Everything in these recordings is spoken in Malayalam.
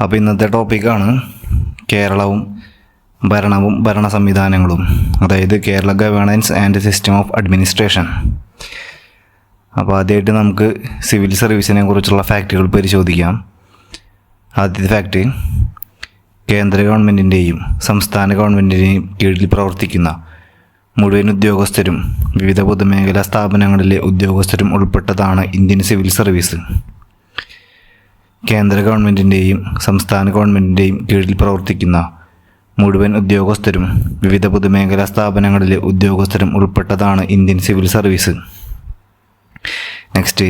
അപ്പോൾ ഇന്നത്തെ ടോപ്പിക്കാണ് കേരളവും ഭരണവും ഭരണ സംവിധാനങ്ങളും, അതായത് Kerala governance and system of administration. അപ്പോൾ ആദ്യമായിട്ട് നമുക്ക് സിവിൽ സർവീസിനെ കുറിച്ചുള്ള ഫാക്റ്റുകൾ പരിശോധിക്കാം. ആദ്യത്തെ ഫാക്റ്റ്, കേന്ദ്ര ഗവൺമെൻറ്റിൻ്റെയും സംസ്ഥാന ഗവൺമെൻറ്റിൻ്റെയും കീഴിൽ പ്രവർത്തിക്കുന്ന മുഴുവൻ ഉദ്യോഗസ്ഥരും വിവിധ പൊതുമേഖലാ സ്ഥാപനങ്ങളിലെ ഉദ്യോഗസ്ഥരും ഉൾപ്പെട്ടതാണ് ഇന്ത്യൻ സിവിൽ സർവീസ്. കേന്ദ്ര ഗവൺമെൻറ്റിൻ്റെയും സംസ്ഥാന ഗവൺമെൻറ്റിൻ്റെയും കീഴിൽ പ്രവർത്തിക്കുന്ന മുഴുവൻ ഉദ്യോഗസ്ഥരും വിവിധ പൊതുമേഖലാ സ്ഥാപനങ്ങളിലെ ഉദ്യോഗസ്ഥരും ഉൾപ്പെട്ടതാണ് Indian civil service. Next,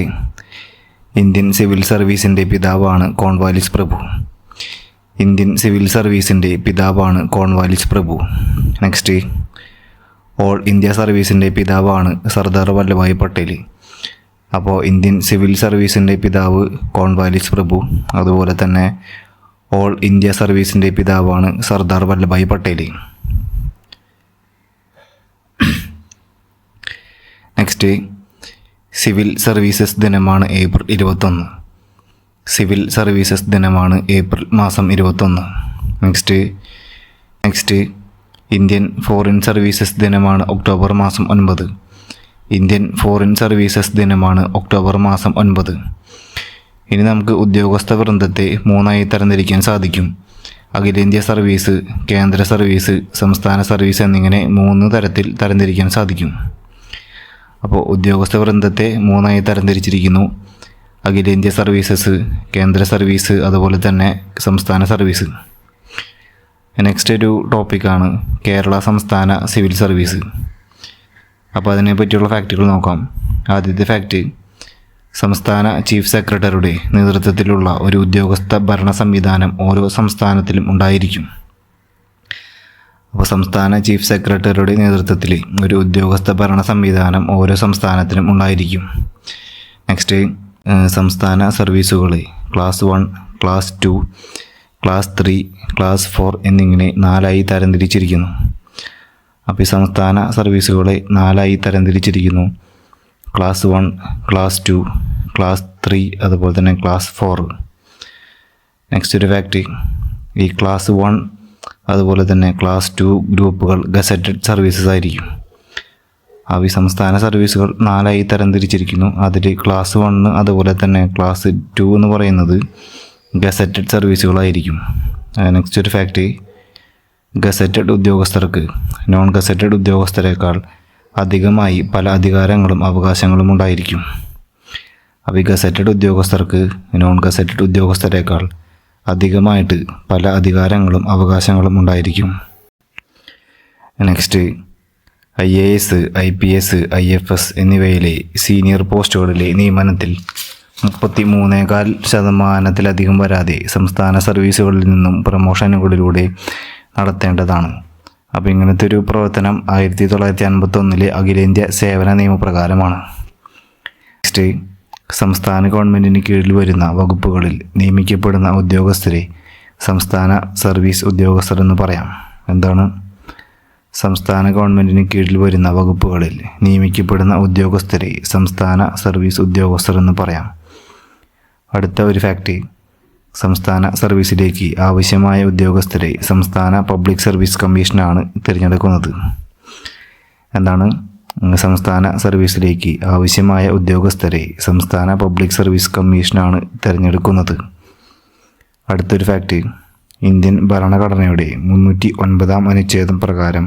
Indian civil സർവീസിൻ്റെ പിതാവാണ് കോൺവാലിസ് പ്രഭു. ഇന്ത്യൻ സിവിൽ സർവീസിൻ്റെ പിതാവാണ് കോൺവാലിസ് പ്രഭു. നെക്സ്റ്റ്, ഓൾ ഇന്ത്യ സർവീസിൻ്റെ പിതാവാണ് സർദാർ വല്ലഭായ് പട്ടേൽ. അപ്പോൾ ഇന്ത്യൻ സിവിൽ സർവീസിൻ്റെ പിതാവ് കോൺവാലിസ് പ്രഭു, അതുപോലെ തന്നെ ഓൾ ഇന്ത്യ സർവീസിൻ്റെ പിതാവാണ് Sardar Vallabhbhai Patel. Next, civil services ദിനമാണ് ഏപ്രിൽ 21. സിവിൽ സർവീസസ് ദിനമാണ് ഏപ്രിൽ മാസം 21. നെക്സ്റ്റ്, ഇന്ത്യൻ ഫോറിൻ സർവീസസ് ദിനമാണ് ഒക്ടോബർ മാസം 9. ഇന്ത്യൻ ഫോറിൻ സർവീസസ് ദിനമാണ് ഒക്ടോബർ മാസം 9. ഇനി നമുക്ക് ഉദ്യോഗസ്ഥ വൃന്ദത്തെ 3ആയി തരംതിരിക്കാൻ സാധിക്കും. അഖിലേന്ത്യാ സർവീസ്, കേന്ദ്ര സർവീസ്, സംസ്ഥാന സർവീസ് എന്നിങ്ങനെ 3 തരത്തിൽ തരംതിരിക്കാൻ സാധിക്കും. അപ്പോൾ ഉദ്യോഗസ്ഥ വൃന്ദത്തെ 3ആയി തരംതിരിച്ചിരിക്കുന്നു: അഖിലേന്ത്യാ സർവീസസ്, കേന്ദ്ര സർവീസ്, അതുപോലെ തന്നെ സംസ്ഥാന സർവീസ്. നെക്സ്റ്റ് ഒരു ടോപ്പിക്കാണ് കേരള സംസ്ഥാന സിവിൽ സർവീസ്. അപ്പോൾ അതിനെ പറ്റിയുള്ള ഫാക്റ്റുകൾ നോക്കാം. ആദ്യത്തെ ഫാക്റ്റ്, സംസ്ഥാന ചീഫ് സെക്രട്ടറിയുടെ നേതൃത്വത്തിലുള്ള ഒരു ഉദ്യോഗസ്ഥ ഭരണ സംവിധാനം ഓരോ സംസ്ഥാനത്തിലും ഉണ്ടായിരിക്കും. അപ്പോൾ സംസ്ഥാന ചീഫ് സെക്രട്ടറിയുടെ നേതൃത്വത്തിൽ ഒരു ഉദ്യോഗസ്ഥ ഭരണ സംവിധാനം ഓരോ സംസ്ഥാനത്തിലും ഉണ്ടായിരിക്കും. നെക്സ്റ്റ്, സംസ്ഥാന സർവീസുകളെ ക്ലാസ് 1, ക്ലാസ് 2, ക്ലാസ് 3, ക്ലാസ് 4 എന്നിങ്ങനെ 4ആയി തരംതിരിച്ചിരിക്കുന്നു. അപ്പോൾ ഈ സംസ്ഥാന സർവീസുകളെ 4ആയി തരംതിരിച്ചിരിക്കുന്നു: ക്ലാസ് 1, ക്ലാസ് 2, ക്ലാസ് 3, അതുപോലെ തന്നെ ക്ലാസ് 4. നെക്സ്റ്റ് ഒരു ഫാക്റ്റ്, ഈ ക്ലാസ് 1 അതുപോലെ തന്നെ ക്ലാസ് 2 ഗ്രൂപ്പുകൾ ഗസറ്റഡ് സർവീസസ് ആയിരിക്കും. അപ്പോൾ ഈ സംസ്ഥാന സർവീസുകൾ 4ആയി തരംതിരിച്ചിരിക്കുന്നു. അതിൽ ക്ലാസ് 1 അതുപോലെ തന്നെ ക്ലാസ് 2 എന്ന് പറയുന്നത് ഗസറ്റഡ് സർവീസുകളായിരിക്കും. നെക്സ്റ്റ് ഒരു ഫാക്റ്റ്, ഗസറ്റഡ് ഉദ്യോഗസ്ഥർക്ക് നോൺ ഗസറ്റഡ് ഉദ്യോഗസ്ഥരെക്കാൾ അധികമായി പല അധികാരങ്ങളും അവകാശങ്ങളും ഉണ്ടായിരിക്കും. അപ്പോൾ ഈ ഗസറ്റഡ് ഉദ്യോഗസ്ഥർക്ക് നോൺ ഗസറ്റഡ് ഉദ്യോഗസ്ഥരെക്കാൾ അധികമായിട്ട് പല അധികാരങ്ങളും അവകാശങ്ങളും ഉണ്ടായിരിക്കും. നെക്സ്റ്റ്, IAS, IPS, IFS എന്നിവയിലെ സീനിയർ പോസ്റ്റുകളിലെ നിയമനത്തിൽ 33.4% വരാതെ സംസ്ഥാന സർവീസുകളിൽ നിന്നും പ്രമോഷനുകളിലൂടെ നടത്തേണ്ടതാണ്. അപ്പോൾ ഇങ്ങനത്തെ ഒരു പ്രവർത്തനം 1951 അഖിലേന്ത്യാ സേവന നിയമപ്രകാരമാണ്. നെക്സ്റ്റ്, സംസ്ഥാന ഗവൺമെൻറ്റിന് കീഴിൽ വരുന്ന വകുപ്പുകളിൽ നിയമിക്കപ്പെടുന്ന ഉദ്യോഗസ്ഥരെ സംസ്ഥാന സർവീസ് ഉദ്യോഗസ്ഥർ എന്ന് പറയാം. എന്താണ്? സംസ്ഥാന ഗവൺമെൻറ്റിന് കീഴിൽ വരുന്ന വകുപ്പുകളിൽ നിയമിക്കപ്പെടുന്ന ഉദ്യോഗസ്ഥരെ സംസ്ഥാന സർവീസ് ഉദ്യോഗസ്ഥർ എന്ന് പറയാം. അടുത്ത ഒരു ഫാക്റ്റ്, സംസ്ഥാന സർവീസിലേക്ക് ആവശ്യമായ ഉദ്യോഗസ്ഥരെ സംസ്ഥാന പബ്ലിക് സർവീസ് കമ്മീഷനാണ് തിരഞ്ഞെടുക്കുന്നത്. എന്താണ്? സംസ്ഥാന സർവീസിലേക്ക് ആവശ്യമായ ഉദ്യോഗസ്ഥരെ സംസ്ഥാന പബ്ലിക് സർവീസ് കമ്മീഷനാണ് തിരഞ്ഞെടുക്കുന്നത്. അടുത്തൊരു ഫാക്റ്റ്, ഇന്ത്യൻ ഭരണഘടനയുടെ 309 അനുച്ഛേദം പ്രകാരം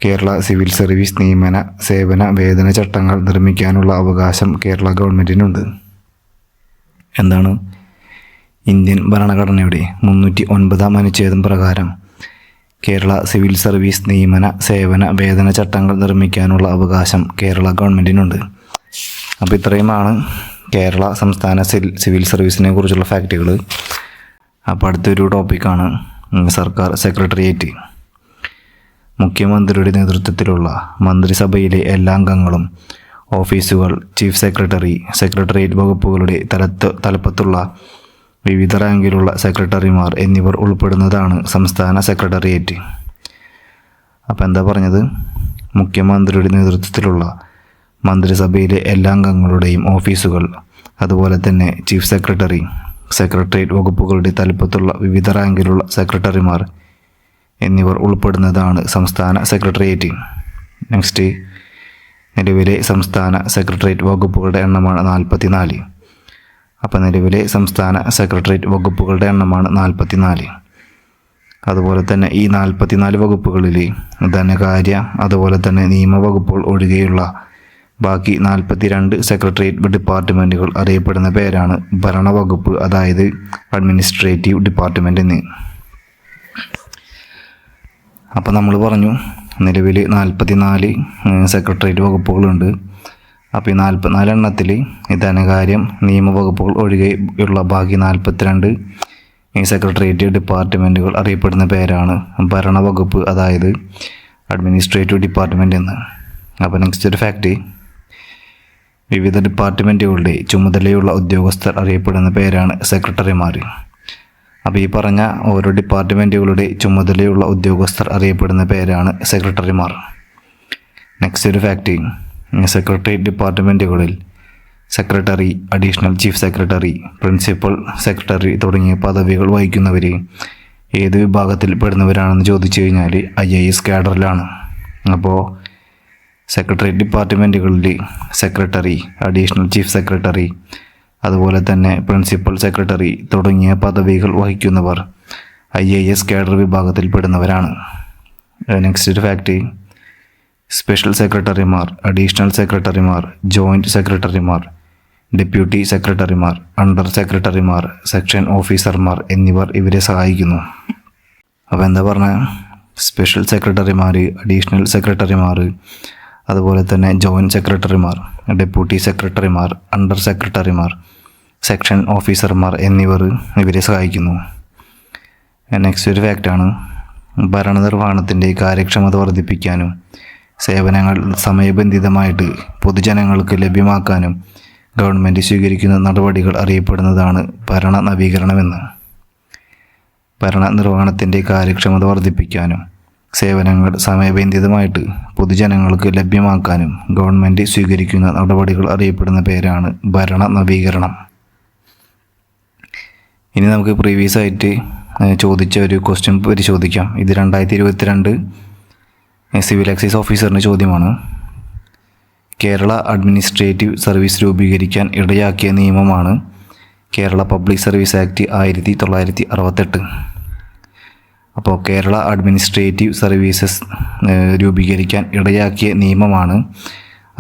കേരള സിവിൽ സർവീസ് നിയമന, സേവന, വേതന ചട്ടങ്ങൾ നിർമ്മിക്കാനുള്ള അവകാശം കേരള ഗവൺമെൻറ്റിനുണ്ട്. എന്താണ്? ഇന്ത്യൻ ഭരണഘടനയുടെ 309 അനുച്ഛേദം പ്രകാരം കേരള സിവിൽ സർവീസ് നിയമന, സേവന, വേതന ചട്ടങ്ങൾ നിർമ്മിക്കാനുള്ള അവകാശം കേരള ഗവൺമെൻറ്റിനുണ്ട്. അപ്പോൾ ഇത്രയുമാണ് കേരള സംസ്ഥാന സിവിൽ സർവീസിനെ കുറിച്ചുള്ള ഫാക്റ്റുകൾ. അപ്പോൾ അടുത്തൊരു ടോപ്പിക്കാണ് സർക്കാർ സെക്രട്ടേറിയറ്റ്. മുഖ്യമന്ത്രിയുടെ നേതൃത്വത്തിലുള്ള മന്ത്രിസഭയിലെ എല്ലാ അംഗങ്ങളും ഓഫീസുകൾ, ചീഫ് സെക്രട്ടറി, സെക്രട്ടേറിയറ്റ് വകുപ്പുകളുടെ തലപ്പത്തുള്ള വിവിധ റാങ്കിലുള്ള സെക്രട്ടറിമാർ എന്നിവർ ഉൾപ്പെടുന്നതാണ് സംസ്ഥാന സെക്രട്ടേറിയറ്റ്. അപ്പോൾ എന്താ പറഞ്ഞത്? മുഖ്യമന്ത്രിയുടെ നേതൃത്വത്തിലുള്ള മന്ത്രിസഭയിലെ എല്ലാ അംഗങ്ങളുടെയും ഓഫീസുകൾ, അതുപോലെ തന്നെ ചീഫ് സെക്രട്ടറി, സെക്രട്ടേറിയറ്റ് വകുപ്പുകളുടെ തലപ്പത്തുള്ള വിവിധ റാങ്കിലുള്ള സെക്രട്ടറിമാർ എന്നിവർ ഉൾപ്പെടുന്നതാണ് സംസ്ഥാന സെക്രട്ടേറിയറ്റ്. നെക്സ്റ്റ്, നിലവിലെ സംസ്ഥാന സെക്രട്ടേറിയറ്റ് വകുപ്പുകളുടെ എണ്ണമാണ് 44. അപ്പോൾ നിലവിലെ സംസ്ഥാന സെക്രട്ടേറിയറ്റ് വകുപ്പുകളുടെ എണ്ണമാണ് 44. അതുപോലെ തന്നെ ഈ 44 വകുപ്പുകളിൽ ധനകാര്യ അതുപോലെ തന്നെ നിയമവകുപ്പുകൾ ഒഴികെയുള്ള ബാക്കി 42 സെക്രട്ടേറിയറ്റ് ഡിപ്പാർട്ട്മെൻറ്റുകൾ അറിയപ്പെടുന്ന പേരാണ് ഭരണവകുപ്പ്, അതായത് അഡ്മിനിസ്ട്രേറ്റീവ് ഡിപ്പാർട്ട്മെൻറ്റ് എന്ന്. അപ്പോൾ നമ്മൾ പറഞ്ഞു നിലവിൽ 44 സെക്രട്ടേറിയറ്റ് വകുപ്പുകളുണ്ട്. അപ്പോൾ ഈ 44 എണ്ണത്തിൽ ധനകാര്യം നിയമവകുപ്പുകൾ ഒഴികെയുള്ള ബാക്കി 42 ഈ സെക്രട്ടേറിയറ്റ് ഡിപ്പാർട്ട്മെൻറ്റുകൾ അറിയപ്പെടുന്ന പേരാണ് ഭരണവകുപ്പ്, അതായത് അഡ്മിനിസ്ട്രേറ്റീവ് ഡിപ്പാർട്ട്മെൻറ്റ് എന്ന്. അപ്പോൾ നെക്സ്റ്റ് ഒരു ഫാക്റ്റ്, വിവിധ ഡിപ്പാർട്ട്മെൻറ്റുകളുടെ ചുമതലയുള്ള ഉദ്യോഗസ്ഥർ അറിയപ്പെടുന്ന പേരാണ് സെക്രട്ടറിമാർ. അപ്പോൾ ഈ പറഞ്ഞ ഓരോ ഡിപ്പാർട്ട്മെൻറ്റുകളുടെ ചുമതലയുള്ള ഉദ്യോഗസ്ഥർ അറിയപ്പെടുന്ന പേരാണ് സെക്രട്ടറിമാർ. നെക്സ്റ്റ് ഒരു ഫാക്റ്റ്, സെക്രട്ടേറിയറ്റ് ഡിപ്പാർട്ട്മെൻറ്റുകളിൽ secretary, additional chief secretary, principal secretary തുടങ്ങിയ പദവികൾ വഹിക്കുന്നവർ ഏത് വിഭാഗത്തിൽ പെടുന്നവരാണെന്ന് ചോദിച്ചു കഴിഞ്ഞാൽ IAS കാഡറിലാണ്. അപ്പോൾ സെക്രട്ടേറിയറ്റ് ഡിപ്പാർട്ട്മെൻറ്റുകളിൽ സെക്രട്ടറി, അഡീഷണൽ ചീഫ് സെക്രട്ടറി അതുപോലെ തന്നെ പ്രിൻസിപ്പൽ സെക്രട്ടറി തുടങ്ങിയ പദവികൾ വഹിക്കുന്നവർ IAS കാഡർ വിഭാഗത്തിൽ പെടുന്നവരാണ്. നെക്സ്റ്റ് ഒരു ഫാക്റ്റ്, സ്പെഷ്യൽ സെക്രട്ടറിമാർ, അഡീഷണൽ സെക്രട്ടറിമാർ, ജോയിൻറ്റ് സെക്രട്ടറിമാർ, ഡെപ്യൂട്ടി സെക്രട്ടറിമാർ, അണ്ടർ സെക്രട്ടറിമാർ, സെക്ഷൻ ഓഫീസർമാർ എന്നിവർ ഇവരെ സഹായിക്കുന്നു. അപ്പോൾ എന്താ പറഞ്ഞാൽ, സ്പെഷ്യൽ സെക്രട്ടറിമാർ, അഡീഷണൽ സെക്രട്ടറിമാർ അതുപോലെ തന്നെ ജോയിൻറ്റ് സെക്രട്ടറിമാർ, ഡെപ്യൂട്ടി സെക്രട്ടറിമാർ, അണ്ടർ സെക്രട്ടറിമാർ, സെക്ഷൻ ഓഫീസർമാർ എന്നിവർ ഇവരെ സഹായിക്കുന്നു. നെക്സ്റ്റ് ഒരു ഫാക്റ്റാണ്, ഭരണനിർവഹണത്തിൻ്റെ കാര്യക്ഷമത വർദ്ധിപ്പിക്കാനും സേവനങ്ങൾ സമയബന്ധിതമായിട്ട് പൊതുജനങ്ങൾക്ക് ലഭ്യമാക്കാനും ഗവൺമെൻറ് സ്വീകരിക്കുന്ന നടപടികൾ അറിയപ്പെടുന്നതാണ് ഭരണ നവീകരണമെന്ന്. ഭരണനിർവഹണത്തിൻ്റെ കാര്യക്ഷമത വർദ്ധിപ്പിക്കാനും സേവനങ്ങൾ സമയബന്ധിതമായിട്ട് പൊതുജനങ്ങൾക്ക് ലഭ്യമാക്കാനും ഗവൺമെൻറ് സ്വീകരിക്കുന്ന നടപടികൾ അറിയപ്പെടുന്ന പേരാണ് ഭരണ നവീകരണം. ഇനി നമുക്ക് പ്രീവിയസ് ആയിട്ട് ചോദിച്ച ഒരു ക്വസ്റ്റ്യൻ പരിശോധിക്കാം. ഇത് 2022 സിവിൽ എക്സൈസ് ഓഫീസറിൻ്റെ ചോദ്യമാണ്. കേരള അഡ്മിനിസ്ട്രേറ്റീവ് സർവീസ് രൂപീകരിക്കാൻ ഇടയാക്കിയ നിയമമാണ് കേരള പബ്ലിക് സർവീസ് ആക്ട് 1968. അപ്പോൾ കേരള അഡ്മിനിസ്ട്രേറ്റീവ് സർവീസസ് രൂപീകരിക്കാൻ ഇടയാക്കിയ നിയമമാണ്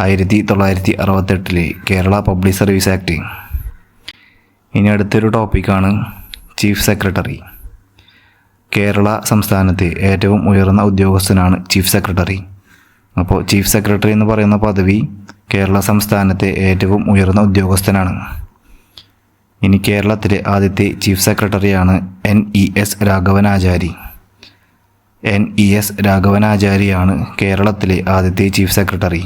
1968 കേരള പബ്ലിക് സർവീസ് ആക്ട്. ഇനി അടുത്തൊരു ടോപ്പിക്കാണ് ചീഫ് സെക്രട്ടറി. കേരള സംസ്ഥാനത്തെ ഏറ്റവും ഉയർന്ന ഉദ്യോഗസ്ഥനാണ് ചീഫ് സെക്രട്ടറി. അപ്പോൾ ചീഫ് സെക്രട്ടറി എന്ന് പറയുന്ന പദവി കേരള സംസ്ഥാനത്തെ ഏറ്റവും ഉയർന്ന ഉദ്യോഗസ്ഥനാണ്. ഇനി കേരളത്തിലെ ആദ്യത്തെ ചീഫ് സെക്രട്ടറിയാണ് NES രാഘവനാചാരി. NES രാഘവനാചാരിയാണ് കേരളത്തിലെ ആദ്യത്തെ ചീഫ് സെക്രട്ടറി.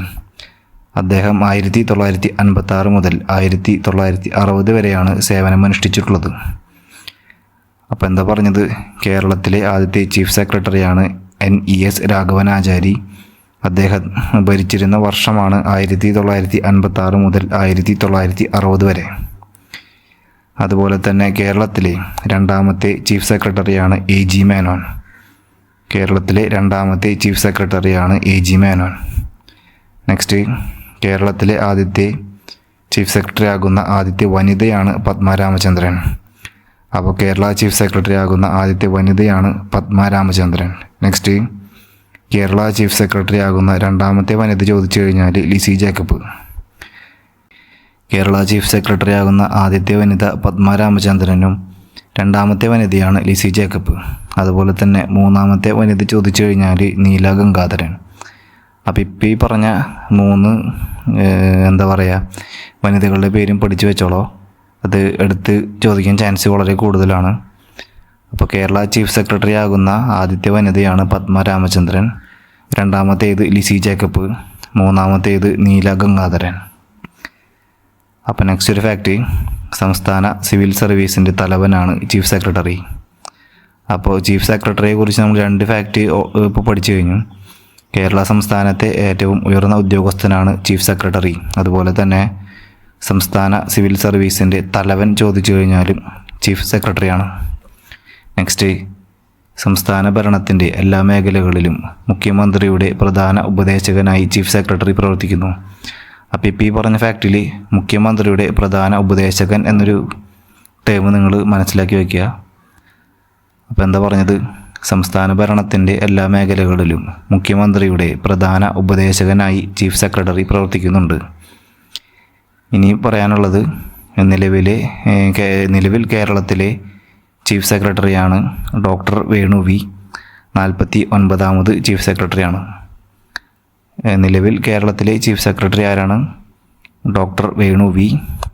അദ്ദേഹം 1956 മുതൽ 1960 വരെയാണ് സേവനമനുഷ്ഠിച്ചിട്ടുള്ളത്. അപ്പോൾ എന്താ പറഞ്ഞത്, കേരളത്തിലെ ആദ്യത്തെ ചീഫ് സെക്രട്ടറിയാണ് NES രാഘവനാചാരി. അദ്ദേഹം ഭരിച്ചിരുന്ന വർഷമാണ് 1956 മുതൽ 1960 വരെ. അതുപോലെ തന്നെ കേരളത്തിലെ രണ്ടാമത്തെ ചീഫ് സെക്രട്ടറിയാണ് AG മേനോൻ. കേരളത്തിലെ രണ്ടാമത്തെ ചീഫ് സെക്രട്ടറിയാണ് AG മേനോൻ. നെക്സ്റ്റ്, കേരളത്തിലെ ആദ്യത്തെ ചീഫ് സെക്രട്ടറി ആകുന്ന ആദ്യത്തെ വനിതയാണ് പത്മ രാമചന്ദ്രൻ. അപ്പോൾ കേരള ചീഫ് സെക്രട്ടറി ആകുന്ന ആദ്യത്തെ വനിതയാണ് Padma Ramachandran. Next, Kerala chief secretary ആകുന്ന രണ്ടാമത്തെ വനിത ചോദിച്ചു കഴിഞ്ഞാൽ ലിസി ജേക്കബ്. കേരള ചീഫ് സെക്രട്ടറി ആകുന്ന ആദ്യത്തെ വനിത പത്മ രാമചന്ദ്രനും രണ്ടാമത്തെ വനിതയാണ് ലിസി ജേക്കബ്. അതുപോലെ തന്നെ മൂന്നാമത്തെ വനിത ചോദിച്ചു കഴിഞ്ഞാൽ നീല ഗംഗാധരൻ. അപ്പോൾ ഇപ്പോൾ ഈ പറഞ്ഞ 3 വനിതകളുടെ പേരും പഠിച്ചു വെച്ചോളോ, അത് എടുത്ത് ചോദിക്കാൻ ചാൻസ് വളരെ കൂടുതലാണ്. അപ്പോൾ കേരള ചീഫ് സെക്രട്ടറി ആകുന്ന ആദ്യത്തെ വനിതയാണ് പത്മ രാമചന്ദ്രൻ, രണ്ടാമത്തേത് ലിസി ജേക്കബ്, മൂന്നാമത്തേത് നീല ഗംഗാധരൻ. അപ്പോൾ നെക്സ്റ്റ് ഒരു ഫാക്റ്റ്, സംസ്ഥാന സിവിൽ സർവീസിൻ്റെ തലവനാണ് ചീഫ് സെക്രട്ടറി. അപ്പോൾ ചീഫ് സെക്രട്ടറിയെ കുറിച്ച് നമ്മൾ 2 ഫാക്റ്റ് ഇപ്പോൾ പഠിച്ചു കഴിഞ്ഞു. കേരള സംസ്ഥാനത്തെ ഏറ്റവും ഉയർന്ന ഉദ്യോഗസ്ഥനാണ് ചീഫ് സെക്രട്ടറി. അതുപോലെ തന്നെ സംസ്ഥാന സിവിൽ സർവീസിൻ്റെ തലവൻ ചോദിച്ചു കഴിഞ്ഞാലും ചീഫ് സെക്രട്ടറിയാണ്. നെക്സ്റ്റ്, സംസ്ഥാന ഭരണത്തിൻ്റെ എല്ലാ മേഖലകളിലും മുഖ്യമന്ത്രിയുടെ പ്രധാന ഉപദേശകനായി ചീഫ് സെക്രട്ടറി പ്രവർത്തിക്കുന്നു. അപ്പോൾ ഇപ്പോൾ ഈ പറഞ്ഞ ഫാക്റ്റിൽ മുഖ്യമന്ത്രിയുടെ പ്രധാന ഉപദേശകൻ എന്നൊരു ടേം നിങ്ങൾ മനസ്സിലാക്കി വയ്ക്കുക. അപ്പോൾ എന്താ പറഞ്ഞത്? സംസ്ഥാന ഭരണത്തിൻ്റെ എല്ലാ മേഖലകളിലും മുഖ്യമന്ത്രിയുടെ പ്രധാന ഉപദേശകനായി ചീഫ് സെക്രട്ടറി പ്രവർത്തിക്കുന്നുണ്ട്. ഇനി പറയാനുള്ളത് നിലവിൽ കേരളത്തിലെ ചീഫ് സെക്രട്ടറിയാണ് ഡോക്ടർ വേണു വി. 49ാമത് ചീഫ് സെക്രട്ടറിയാണ്. നിലവിൽ കേരളത്തിലെ ചീഫ് സെക്രട്ടറി ആരാണ്? Doctor Venu V.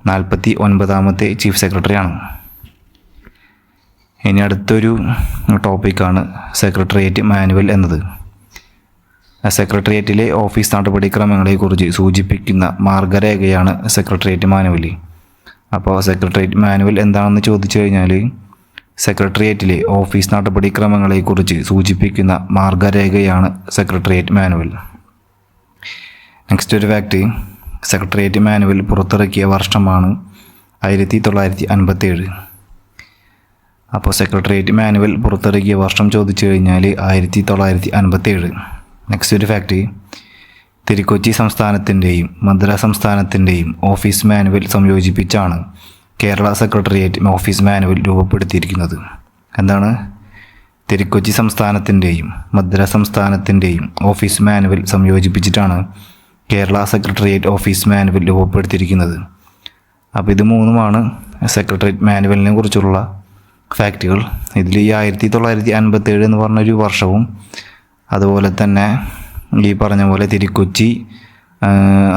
49ാമത്തെ ചീഫ് സെക്രട്ടറിയാണ്. ഇനി അടുത്തൊരു ടോപ്പിക്കാണ് സെക്രട്ടേറിയറ്റ് മാനുവൽ എന്നത്. സെക്രട്ടേറിയറ്റിലെ ഓഫീസ് നടപടിക്രമങ്ങളെക്കുറിച്ച് സൂചിപ്പിക്കുന്ന മാർഗരേഖയാണ് സെക്രട്ടേറിയറ്റ് മാനുവൽ. അപ്പോൾ സെക്രട്ടേറിയറ്റ് മാനുവൽ എന്താണെന്ന് ചോദിച്ചു കഴിഞ്ഞാൽ സെക്രട്ടേറിയറ്റിലെ ഓഫീസ് നടപടിക്രമങ്ങളെക്കുറിച്ച് സൂചിപ്പിക്കുന്ന മാർഗരേഖയാണ് സെക്രട്ടേറിയറ്റ് മാനുവൽ. നെക്സ്റ്റ് ഒരു ഫാക്റ്റ്, സെക്രട്ടേറിയറ്റ് മാനുവൽ പുറത്തിറക്കിയ വർഷമാണ് 1957. അപ്പോൾ സെക്രട്ടേറിയറ്റ് മാനുവൽ പുറത്തിറക്കിയ വർഷം ചോദിച്ചു കഴിഞ്ഞാൽ 1957. നെക്സ്റ്റ് ഒരു ഫാക്റ്റ്, തിരുക്കൊച്ചി സംസ്ഥാനത്തിൻ്റെയും മദ്രാസ് സംസ്ഥാനത്തിൻ്റെയും ഓഫീസ് മാനുവൽ സംയോജിപ്പിച്ചാണ് കേരള സെക്രട്ടേറിയറ്റ് ഓഫീസ് മാനുവൽ രൂപപ്പെടുത്തിയിരിക്കുന്നത്. എന്താണ്? തിരുക്കൊച്ചി സംസ്ഥാനത്തിൻ്റെയും മദ്രാസ് സംസ്ഥാനത്തിൻ്റെയും ഓഫീസ് മാനുവൽ സംയോജിപ്പിച്ചിട്ടാണ് കേരള സെക്രട്ടേറിയറ്റ് ഓഫീസ് മാനുവൽ രൂപപ്പെടുത്തിയിരിക്കുന്നത്. അപ്പോൾ ഇത് മൂന്നുമാണ് സെക്രട്ടേറിയറ്റ് മാനുവലിനെ കുറിച്ചുള്ള ഫാക്റ്റുകൾ. ഇതിൽ ഈ 1957 എന്ന് പറഞ്ഞൊരു വർഷവും അതുപോലെ തന്നെ ഈ പറഞ്ഞ പോലെ തിരുക്കൊച്ചി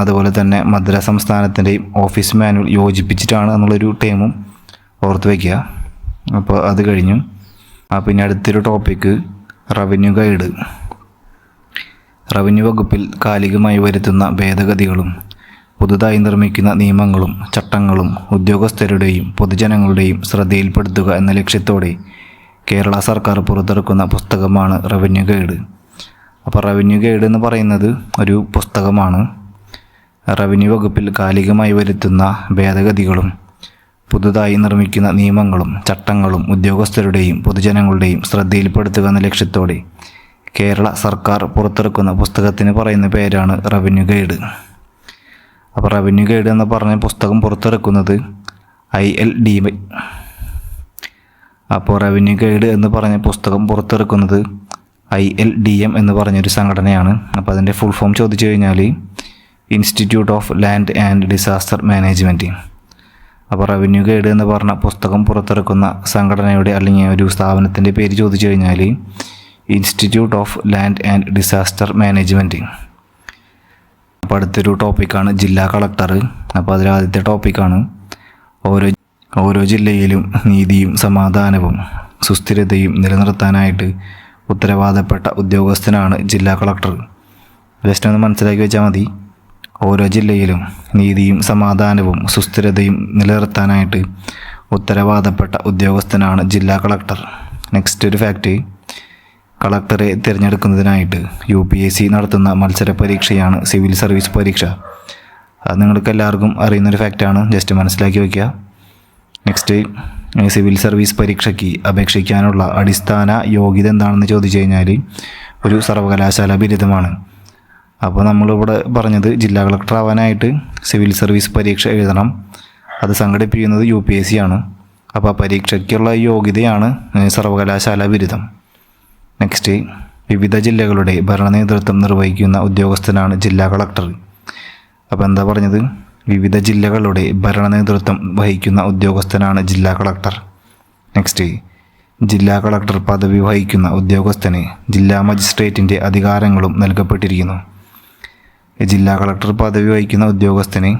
അതുപോലെ തന്നെ മദ്രാസ് സംസ്ഥാനത്തിൻ്റെയും ഓഫീസ് മാനുവൽ യോജിപ്പിച്ചിട്ടാണ് എന്നുള്ളൊരു ടേമും ഓർത്ത് വയ്ക്കുക. അപ്പോൾ അത് കഴിഞ്ഞു. പിന്നെ അടുത്തൊരു ടോപ്പിക്ക് റവന്യൂ ഗൈഡ്. റവന്യൂ വകുപ്പിൽ കാലികമായി വരുത്തുന്ന ഭേദഗതികളും പുതുതായി നിർമ്മിക്കുന്ന നിയമങ്ങളും ചട്ടങ്ങളും ഉദ്യോഗസ്ഥരുടെയും പൊതുജനങ്ങളുടെയും ശ്രദ്ധയിൽപ്പെടുത്തുക എന്ന ലക്ഷ്യത്തോടെ കേരള സർക്കാർ പുറത്തിറക്കുന്ന പുസ്തകമാണ് റവന്യൂ ഗൈഡ്. അപ്പോൾ റവന്യൂ ഗൈഡ് എന്ന് പറയുന്നത് ഒരു പുസ്തകമാണ്. റവന്യൂ വകുപ്പിൽ കാലികമായി വരുത്തുന്ന ഭേദഗതികളും പുതുതായി നിർമ്മിക്കുന്ന നിയമങ്ങളും ചട്ടങ്ങളും ഉദ്യോഗസ്ഥരുടെയും പൊതുജനങ്ങളുടെയും ശ്രദ്ധയിൽപ്പെടുത്തുക എന്ന ലക്ഷ്യത്തോടെ കേരള സർക്കാർ പുറത്തിറക്കുന്ന പുസ്തകത്തിന് പറയുന്ന പേരാണ് റവന്യൂ ഗൈഡ്. അപ്പോൾ റവന്യൂ ഗൈഡ് എന്ന് പറഞ്ഞ പുസ്തകം പുറത്തിറക്കുന്നത് ILDMI. അപ്പോൾ റവന്യൂ ഗൈഡ് എന്ന് പറഞ്ഞ പുസ്തകം പുറത്തിറക്കുന്നത് ILDM എന്ന് പറഞ്ഞൊരു സംഘടനയാണ്. അപ്പോൾ അതിൻ്റെ ഫുൾ ഫോം ചോദിച്ചു കഴിഞ്ഞാൽ institute of land and disaster management. അപ്പോൾ റവന്യൂ ഗൈഡ് എന്ന് പറഞ്ഞ പുസ്തകം പുറത്തിറക്കുന്ന സംഘടനയുടെ അല്ലെങ്കിൽ ഒരു സ്ഥാപനത്തിൻ്റെ പേര് ചോദിച്ചു കഴിഞ്ഞാൽ institute of land and disaster management. അപ്പോൾ അടുത്തൊരു ടോപ്പിക്കാണ് ജില്ലാ കളക്ടർ. അപ്പോൾ അതിൽ ആദ്യത്തെ ടോപ്പിക്കാണ് ഓരോ ജില്ലയിലും നീതിയും സമാധാനവും സുസ്ഥിരതയും നിലനിർത്താനായിട്ട് ഉത്തരവാദപ്പെട്ട ഉദ്യോഗസ്ഥനാണ് ജില്ലാ കളക്ടർ. ജസ്റ്റ് ഒന്ന് മനസ്സിലാക്കി വെച്ചാൽ മതി. ഓരോ ജില്ലയിലും നീതിയും സമാധാനവും സുസ്ഥിരതയും നിലനിർത്താനായിട്ട് ഉത്തരവാദപ്പെട്ട ഉദ്യോഗസ്ഥനാണ് ജില്ലാ കളക്ടർ. നെക്സ്റ്റ് ഒരു ഫാക്റ്റ്, കളക്ടറെ തിരഞ്ഞെടുക്കുന്നതിനായിട്ട് UPSC നടത്തുന്ന മത്സര പരീക്ഷയാണ് സിവിൽ സർവീസ് പരീക്ഷ. അത് നിങ്ങൾക്ക് എല്ലാവർക്കും അറിയുന്നൊരു ഫാക്റ്റാണ്. ജസ്റ്റ് മനസ്സിലാക്കി വയ്ക്കുക. നെക്സ്റ്റ്, സിവിൽ സർവീസ് പരീക്ഷയ്ക്ക് അപേക്ഷിക്കാനുള്ള അടിസ്ഥാന യോഗ്യത എന്താണെന്ന് ചോദിച്ചു കഴിഞ്ഞാൽ ഒരു സർവകലാശാല ബിരുദമാണ്. അപ്പോൾ നമ്മളിവിടെ പറഞ്ഞത് ജില്ലാ കളക്ടർ ആവാനായിട്ട് സിവിൽ സർവീസ് പരീക്ഷ എഴുതണം. അത് സംഘടിപ്പിക്കുന്നത് UPSC ആണ്. അപ്പോൾ ആ പരീക്ഷയ്ക്കുള്ള യോഗ്യതയാണ് സർവകലാശാല ബിരുദം. നെക്സ്റ്റ്, വിവിധ ജില്ലകളുടെ ഭരണ നേതൃത്വം നിർവഹിക്കുന്ന ഉദ്യോഗസ്ഥനാണ് ജില്ലാ കളക്ടർ. അപ്പോൾ എന്താ പറഞ്ഞത്? വിവിധ ജില്ലകളുടെ ഭരണ നേതൃത്വം വഹിക്കുന്ന ഉദ്യോഗസ്ഥനാണ് ജില്ലാ കളക്ടർ. നെക്സ്റ്റ്, ജില്ലാ കളക്ടർ പദവി വഹിക്കുന്ന ഉദ്യോഗസ്ഥന് ജില്ലാ മജിസ്ട്രേറ്റിൻ്റെ അധികാരങ്ങളും നൽകപ്പെട്ടിരിക്കുന്നു. ജില്ലാ കളക്ടർ പദവി വഹിക്കുന്ന ഉദ്യോഗസ്ഥന്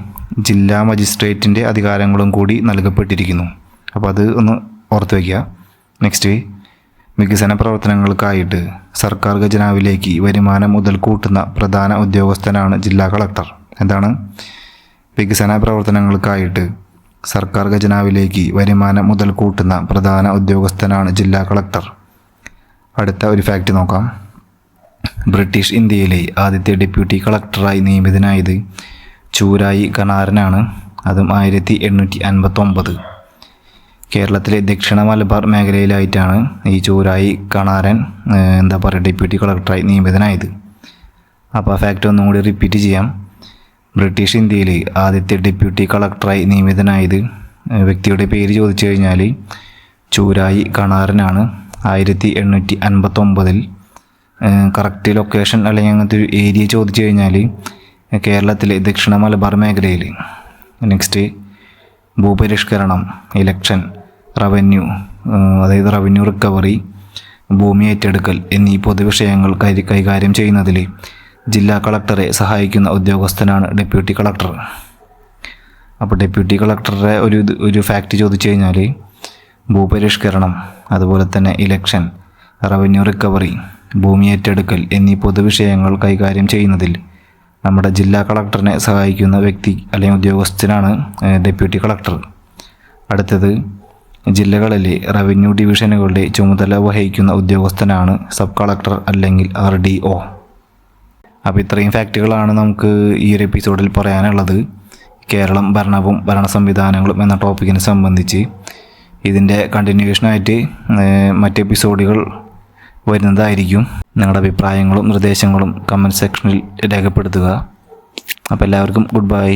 ജില്ലാ മജിസ്ട്രേറ്റിൻ്റെ അധികാരങ്ങളും കൂടി നൽകപ്പെട്ടിരിക്കുന്നു. അപ്പോൾ അത് ഒന്ന് ഓർത്ത് വയ്ക്കുക. നെക്സ്റ്റ്, വികസന പ്രവർത്തനങ്ങൾക്കായിട്ട് സർക്കാർ ഖജനാവിലേക്ക് വരുമാനം മുതൽ കൂട്ടുന്ന പ്രധാന ഉദ്യോഗസ്ഥനാണ് ജില്ലാ കളക്ടർ. എന്താണ്? വികസന പ്രവർത്തനങ്ങൾക്കായിട്ട് സർക്കാർ ഖജനാവിലേക്ക് വരുമാനം മുതൽ കൂട്ടുന്ന പ്രധാന ഉദ്യോഗസ്ഥനാണ് ജില്ലാ കളക്ടർ. അടുത്ത ഒരു ഫാക്റ്റ് നോക്കാം. ബ്രിട്ടീഷ് ഇന്ത്യയിലെ ആദ്യത്തെ ഡെപ്യൂട്ടി കളക്ടറായി നിയമിതനായത് ചൂരായി കണാരനാണ്. അതും 1859. കേരളത്തിലെ ദക്ഷിണ മലബാർ മേഖലയിലായിട്ടാണ് ഈ ചൂരായി കണാരൻ ഡെപ്യൂട്ടി കളക്ടറായി നിയമിതനായത്. അപ്പോൾ ആ ഫാക്റ്റ് ഒന്നും കൂടി റിപ്പീറ്റ് ചെയ്യാം. ബ്രിട്ടീഷ് ഇന്ത്യയിൽ ആദ്യത്തെ ഡെപ്യൂട്ടി കളക്ടറായി നിയമിതനായത് വ്യക്തിയുടെ പേര് ചോദിച്ചു കഴിഞ്ഞാൽ ചൂരായി കണാരനാണ്. 1859 കറക്റ്റ് ലൊക്കേഷൻ അല്ലെങ്കിൽ അങ്ങനത്തെ ഒരു ഏരിയ ചോദിച്ചു കഴിഞ്ഞാൽ കേരളത്തിലെ ദക്ഷിണ മലബാർ മേഖലയിൽ. നെക്സ്റ്റ് ഭൂപരിഷ്കരണം, ഇലക്ഷൻ, റവന്യൂ അതായത് റവന്യൂ റിക്കവറി, ഭൂമി ഏറ്റെടുക്കൽ എന്നീ പൊതുവിഷയങ്ങൾ കൈകാര്യം ചെയ്യുന്നതിൽ ജില്ലാ കളക്ടറെ സഹായിക്കുന്ന ഉദ്യോഗസ്ഥനാണ് ഡെപ്യൂട്ടി കളക്ടർ. അപ്പോൾ ഡെപ്യൂട്ടി കളക്ടറുടെ ഒരു ഫാക്റ്റ് ചോദിച്ചു കഴിഞ്ഞാൽ ഭൂപരിഷ്കരണം, അതുപോലെ തന്നെ ഇലക്ഷൻ, റവന്യൂ റിക്കവറി, ഭൂമി ഏറ്റെടുക്കൽ എന്നീ പൊതുവിഷയങ്ങൾ കൈകാര്യം ചെയ്യുന്നതിൽ നമ്മുടെ ജില്ലാ കളക്ടറിനെ സഹായിക്കുന്ന വ്യക്തി അല്ലെങ്കിൽ ഉദ്യോഗസ്ഥനാണ് ഡെപ്യൂട്ടി കളക്ടർ. അടുത്തത് ജില്ലകളിലെ റവന്യൂ ഡിവിഷനുകളുടെ ചുമതല വഹിക്കുന്ന ഉദ്യോഗസ്ഥനാണ് സബ് കളക്ടർ അല്ലെങ്കിൽ RDO. അപ്പോൾ ഇത്രയും ഫാക്റ്റുകളാണ് നമുക്ക് ഈ ഒരു എപ്പിസോഡിൽ പറയാനുള്ളത്. കേരളം ഭരണവും ഭരണ സംവിധാനങ്ങളും എന്ന ടോപ്പിക്കിനെ സംബന്ധിച്ച് ഇതിൻ്റെ കണ്ടിന്യൂഷനായിട്ട് മറ്റ് എപ്പിസോഡുകൾ വരുന്നതായിരിക്കും. നിങ്ങളുടെ അഭിപ്രായങ്ങളും നിർദ്ദേശങ്ങളും കമൻറ്റ് സെക്ഷനിൽ രേഖപ്പെടുത്തുക. അപ്പോൾ എല്ലാവർക്കും ഗുഡ് ബൈ.